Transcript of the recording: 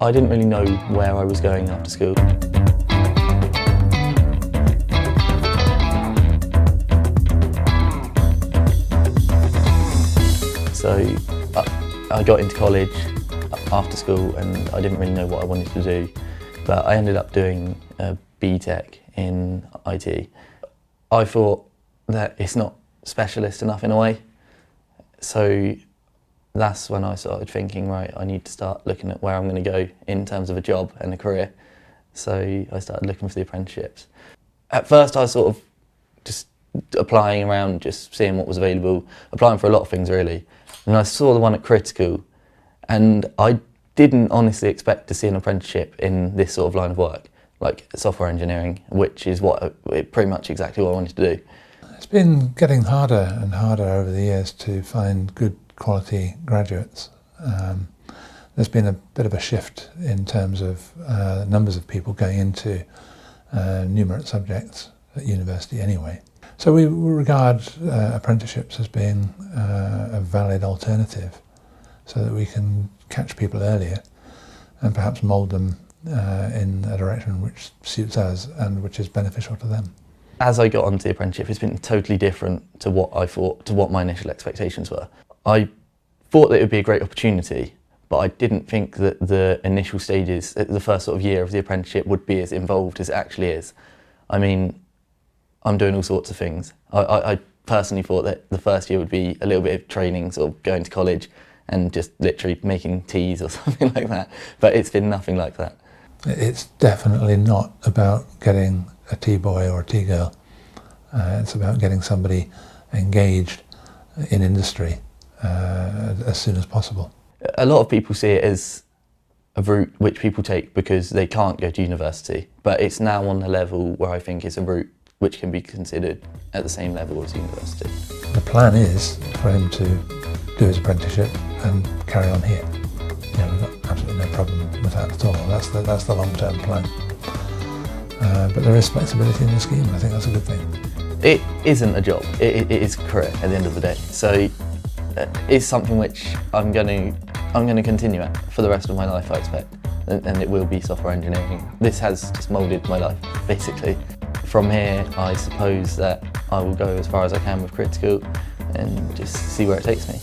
I didn't really know where I was going after school. So I got into college after school and I didn't really know what I wanted to do, but I ended up doing a BTEC in IT. I thought that it's not specialist enough in a way, so that's when I started thinking, right, I need to start looking at where I'm going to go in terms of a job and a career. So I started looking for the apprenticeships. At first I was sort of just applying around, just seeing what was available, applying for a lot of things really. And I saw the one at Critical, and I didn't honestly expect to see an apprenticeship in this sort of line of work, like software engineering, which is pretty much exactly what I wanted to do. It's been getting harder and harder over the years to find good quality graduates. There's been a bit of a shift in terms of numbers of people going into numerate subjects at university anyway. So we regard apprenticeships as being a valid alternative so that we can catch people earlier and perhaps mould them in a direction which suits us and which is beneficial to them. As I got onto the apprenticeship, it's been totally different to what I thought, to what my initial expectations were. I thought that it would be a great opportunity, but I didn't think that the initial stages, the first sort of year of the apprenticeship, would be as involved as it actually is. I mean, I'm doing all sorts of things. I personally thought that the first year would be a little bit of training, sort of going to college and just literally making teas or something like that, but it's been nothing like that. It's definitely not about getting a tea boy or a tea girl. It's about getting somebody engaged in industry as soon as possible. A lot of people see it as a route which people take because they can't go to university, but it's now on the level where I think it's a route which can be considered at the same level as university. The plan is for him to do his apprenticeship and carry on here. You know, we've got absolutely no problem with that at all. That's the long-term plan. But there is flexibility in the scheme, and I think that's a good thing. It isn't a job, it is a career at the end of the day. So it's something which I'm going to continue at for the rest of my life, I expect. And it will be software engineering. This has just moulded my life, basically. From here, I suppose that I will go as far as I can with Critical and just see where it takes me.